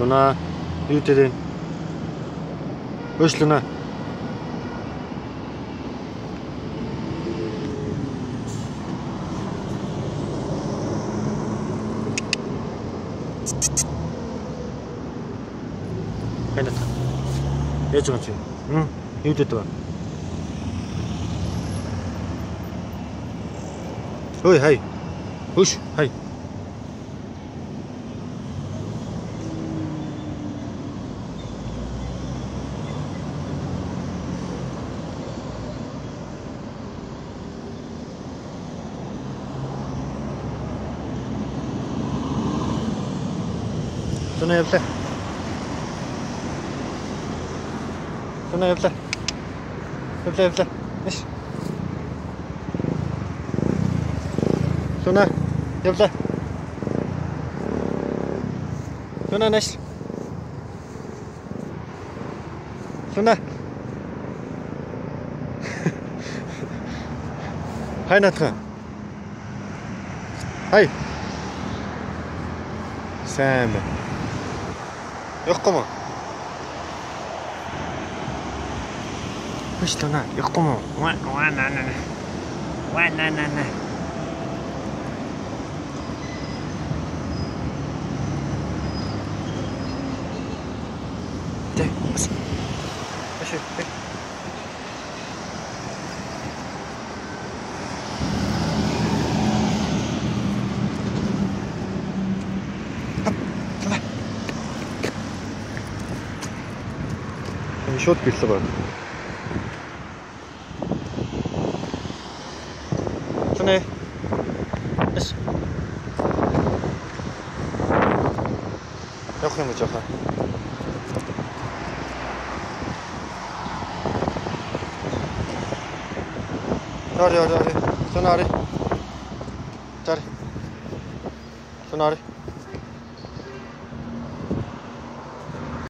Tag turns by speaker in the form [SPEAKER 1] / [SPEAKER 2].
[SPEAKER 1] Луна юу дээр вэ? Өш Луна. Хайнат. Яаж байгаа чи? Юу дээр вэ? Ой хай. Хөш хай. Луна явлаа. Луна явлаа. Явлаа. Эш. Луна явлаа. Луна нэш. Луна. Хайнатга. Хай. Сайн байна. Явахгүй мó. Хөш Луна, явахгүй мó. Ва на. Дай. Аши. Шууд гэлээ баг. Тэнэ. Эс. Явах юм жаахан. Sorry. Sorry.